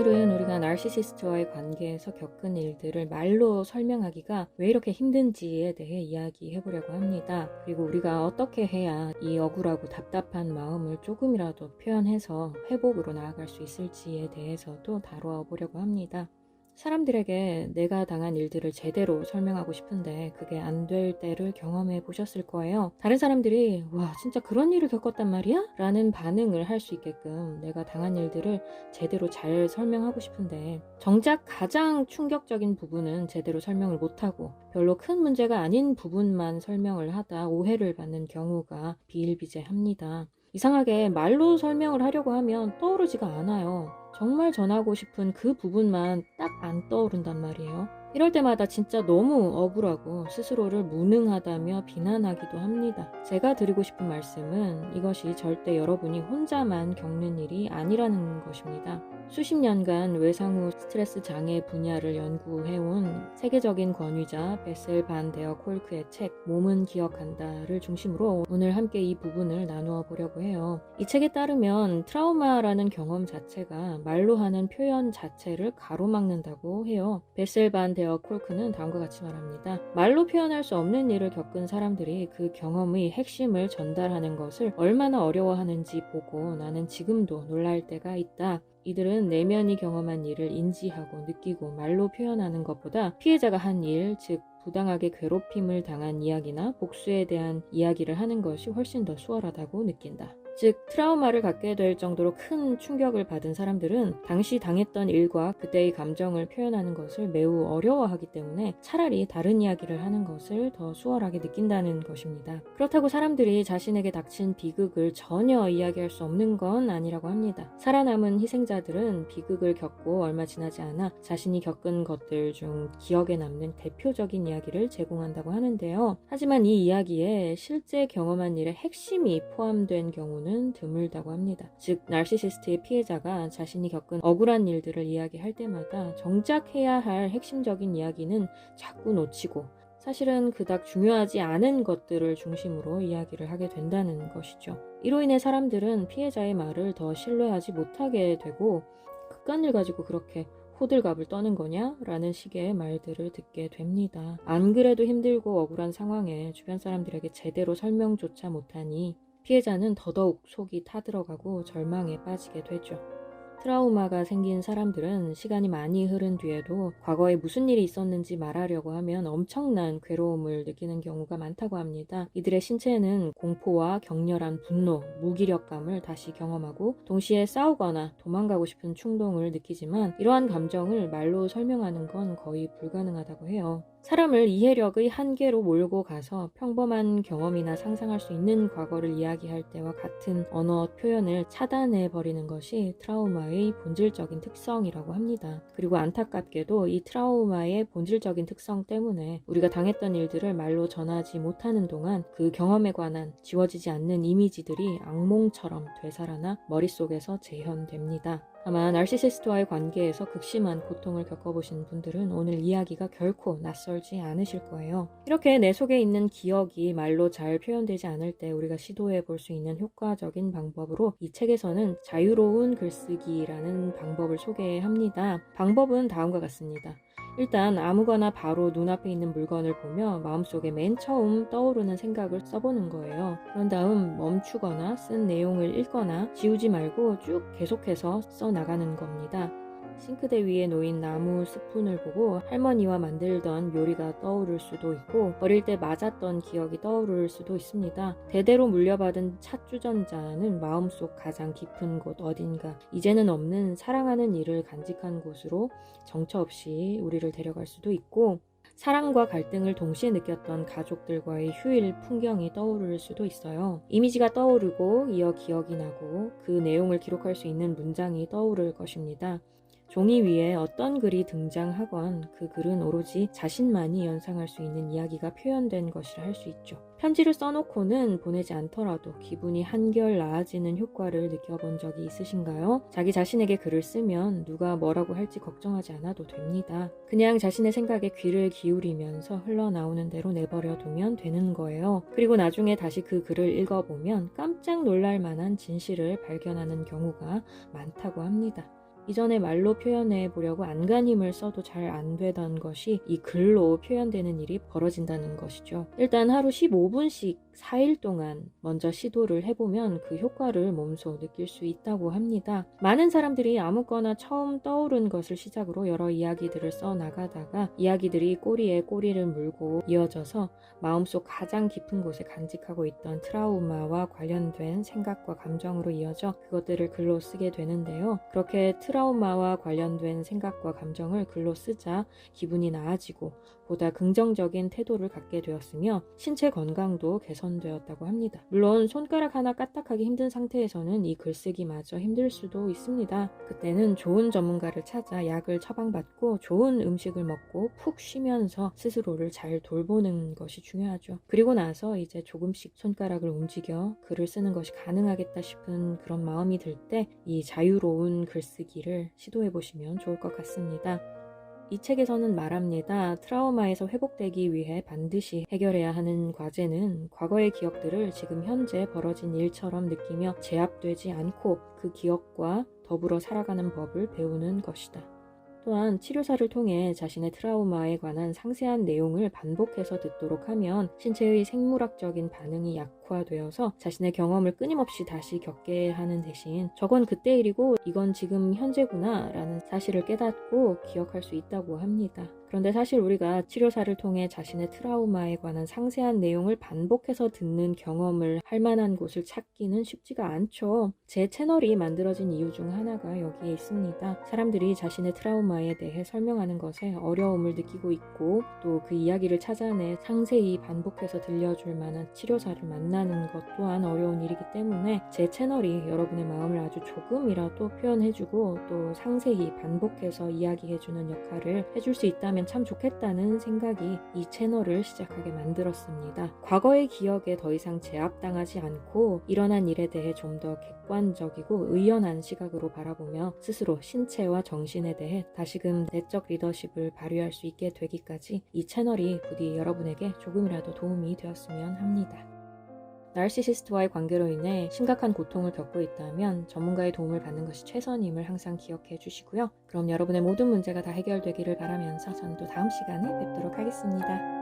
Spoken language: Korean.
오늘은 우리가 나르시시스트와의 관계에서 겪은 일들을 말로 설명하기가 왜 이렇게 힘든지에 대해 이야기해 보려고 합니다. 그리고 우리가 어떻게 해야 이 억울하고 답답한 마음을 조금이라도 표현해서 회복으로 나아갈 수 있을지에 대해서도 다루어 보려고 합니다. 사람들에게 내가 당한 일들을 제대로 설명하고 싶은데 그게 안 될 때를 경험해 보셨을 거예요. 다른 사람들이 와 진짜 그런 일을 겪었단 말이야? 라는 반응을 할 수 있게끔 내가 당한 일들을 제대로 잘 설명하고 싶은데 정작 가장 충격적인 부분은 제대로 설명을 못하고 별로 큰 문제가 아닌 부분만 설명을 하다 오해를 받는 경우가 비일비재합니다. 이상하게 말로 설명을 하려고 하면 떠오르지가 않아요. 정말 전하고 싶은 그 부분만 딱 안 떠오른단 말이에요. 이럴 때마다 진짜 너무 억울하고 스스로를 무능하다며 비난하기도 합니다. 제가 드리고 싶은 말씀은 이것이 절대 여러분이 혼자만 겪는 일이 아니라는 것입니다. 수십 년간 외상 후 스트레스 장애 분야를 연구해온 세계적인 권위자 베셀 반 데어 콜크의 책 몸은 기억한다를 중심으로 오늘 함께 이 부분을 나누어 보려고 해요. 이 책에 따르면 트라우마라는 경험 자체가 말로 하는 표현 자체를 가로막는다고 해요. 베셀 반 데어 콜크는 다음과 같이 말합니다. 말로 표현할 수 없는 일을 겪은 사람들이 그 경험의 핵심을 전달하는 것을 얼마나 어려워하는지 보고 나는 지금도 놀랄 때가 있다. 이들은 내면이 경험한 일을 인지하고 느끼고 말로 표현하는 것보다 피해자가 한 일, 즉 부당하게 괴롭힘을 당한 이야기나 복수에 대한 이야기를 하는 것이 훨씬 더 수월하다고 느낀다. 즉 트라우마를 갖게 될 정도로 큰 충격을 받은 사람들은 당시 당했던 일과 그때의 감정을 표현하는 것을 매우 어려워하기 때문에 차라리 다른 이야기를 하는 것을 더 수월하게 느낀다는 것입니다. 그렇다고 사람들이 자신에게 닥친 비극을 전혀 이야기할 수 없는 건 아니라고 합니다. 살아남은 희생자들은 비극을 겪고 얼마 지나지 않아 자신이 겪은 것들 중 기억에 남는 대표적인 이야기를 제공한다고 하는데요. 하지만 이 이야기에 실제 경험한 일의 핵심이 포함된 경우는 드물다고 합니다. 즉 나르시시스트의 피해자가 자신이 겪은 억울한 일들을 이야기할 때마다 정작 해야 할 핵심적인 이야기는 자꾸 놓치고 사실은 그닥 중요하지 않은 것들을 중심으로 이야기를 하게 된다는 것이죠. 이로 인해 사람들은 피해자의 말을 더 신뢰하지 못하게 되고 그깟 일 가지고 그렇게 호들갑을 떠는 거냐? 라는 식의 말들을 듣게 됩니다. 안 그래도 힘들고 억울한 상황에 주변 사람들에게 제대로 설명조차 못하니 피해자는 더더욱 속이 타들어가고 절망에 빠지게 되죠. 트라우마가 생긴 사람들은 시간이 많이 흐른 뒤에도 과거에 무슨 일이 있었는지 말하려고 하면 엄청난 괴로움을 느끼는 경우가 많다고 합니다. 이들의 신체는 공포와 격렬한 분노, 무기력감을 다시 경험하고 동시에 싸우거나 도망가고 싶은 충동을 느끼지만 이러한 감정을 말로 설명하는 건 거의 불가능하다고 해요. 사람을 이해력의 한계로 몰고 가서 평범한 경험이나 상상할 수 있는 과거를 이야기할 때와 같은 언어 표현을 차단해버리는 것이 트라우마의 본질적인 특성이라고 합니다. 그리고 안타깝게도 이 트라우마의 본질적인 특성 때문에 우리가 당했던 일들을 말로 전하지 못하는 동안 그 경험에 관한 지워지지 않는 이미지들이 악몽처럼 되살아나 머릿속에서 재현됩니다. 아마 나르시시스트와의 관계에서 극심한 고통을 겪어보신 분들은 오늘 이야기가 결코 낯설지 않으실 거예요. 이렇게 내 속에 있는 기억이 말로 잘 표현되지 않을 때 우리가 시도해 볼 수 있는 효과적인 방법으로 이 책에서는 자유로운 글쓰기라는 방법을 소개합니다. 방법은 다음과 같습니다. 일단 아무거나 바로 눈앞에 있는 물건을 보며 마음속에 맨 처음 떠오르는 생각을 써보는 거예요. 그런 다음 멈추거나 쓴 내용을 읽거나 지우지 말고 쭉 계속해서 써나가는 겁니다. 싱크대 위에 놓인 나무 스푼을 보고 할머니와 만들던 요리가 떠오를 수도 있고 어릴 때 맞았던 기억이 떠오를 수도 있습니다. 대대로 물려받은 찻주전자는 마음속 가장 깊은 곳 어딘가 이제는 없는 사랑하는 이를 간직한 곳으로 정처 없이 우리를 데려갈 수도 있고 사랑과 갈등을 동시에 느꼈던 가족들과의 휴일 풍경이 떠오를 수도 있어요. 이미지가 떠오르고 이어 기억이 나고 그 내용을 기록할 수 있는 문장이 떠오를 것입니다. 종이 위에 어떤 글이 등장하건 그 글은 오로지 자신만이 연상할 수 있는 이야기가 표현된 것이라 할 수 있죠. 편지를 써놓고는 보내지 않더라도 기분이 한결 나아지는 효과를 느껴본 적이 있으신가요? 자기 자신에게 글을 쓰면 누가 뭐라고 할지 걱정하지 않아도 됩니다. 그냥 자신의 생각에 귀를 기울이면서 흘러나오는 대로 내버려 두면 되는 거예요. 그리고 나중에 다시 그 글을 읽어보면 깜짝 놀랄 만한 진실을 발견하는 경우가 많다고 합니다. 이전에 말로 표현해 보려고 안간힘을 써도 잘 안 되던 것이 이 글로 표현되는 일이 벌어진다는 것이죠. 일단 하루 15분씩 4일 동안 먼저 시도를 해보면 그 효과를 몸소 느낄 수 있다고 합니다. 많은 사람들이 아무거나 처음 떠오른 것을 시작으로 여러 이야기들을 써나가다가 이야기들이 꼬리에 꼬리를 물고 이어져서 마음속 가장 깊은 곳에 간직하고 있던 트라우마와 관련된 생각과 감정으로 이어져 그것들을 글로 쓰게 되는데요. 그렇게 트라우마와 관련된 생각과 감정을 글로 쓰자 기분이 나아지고 보다 긍정적인 태도를 갖게 되었으며 신체 건강도 개선되었다고 합니다. 물론 손가락 하나 까딱하기 힘든 상태에서는 이 글쓰기마저 힘들 수도 있습니다. 그때는 좋은 전문가를 찾아 약을 처방받고 좋은 음식을 먹고 푹 쉬면서 스스로를 잘 돌보는 것이 중요하죠. 그리고 나서 이제 조금씩 손가락을 움직여 글을 쓰는 것이 가능하겠다 싶은 그런 마음이 들 때 이 자유로운 글쓰기를 시도해 보시면 좋을 것 같습니다. 이 책에서는 말합니다. 트라우마에서 회복되기 위해 반드시 해결해야 하는 과제는 과거의 기억들을 지금 현재 벌어진 일처럼 느끼며 제압되지 않고 그 기억과 더불어 살아가는 법을 배우는 것이다. 또한 치료사를 통해 자신의 트라우마에 관한 상세한 내용을 반복해서 듣도록 하면 신체의 생물학적인 반응이 약화되어서 자신의 경험을 끊임없이 다시 겪게 하는 대신 저건 그때 일이고 이건 지금 현재구나 라는 사실을 깨닫고 기억할 수 있다고 합니다. 그런데 사실 우리가 치료사를 통해 자신의 트라우마에 관한 상세한 내용을 반복해서 듣는 경험을 할 만한 곳을 찾기는 쉽지가 않죠. 제 채널이 만들어진 이유 중 하나가 여기에 있습니다. 사람들이 자신의 트라우마에 대해 설명하는 것에 어려움을 느끼고 있고 또 그 이야기를 찾아내 상세히 반복해서 들려줄 만한 치료사를 만나는 것 또한 어려운 일이기 때문에 제 채널이 여러분의 마음을 아주 조금이라도 표현해주고 또 상세히 반복해서 이야기해주는 역할을 해줄 수 있다면 참 좋겠다는 생각이 이 채널을 시작하게 만들었습니다. 과거의 기억에 더 이상 제압당하지 않고 일어난 일에 대해 좀 더 객관적이고 의연한 시각으로 바라보며 스스로 신체와 정신에 대해 다시금 내적 리더십을 발휘할 수 있게 되기까지 이 채널이 부디 여러분에게 조금이라도 도움이 되었으면 합니다. 나르시시스트와의 관계로 인해 심각한 고통을 겪고 있다면 전문가의 도움을 받는 것이 최선임을 항상 기억해 주시고요. 그럼 여러분의 모든 문제가 다 해결되기를 바라면서 저는 또 다음 시간에 뵙도록 하겠습니다.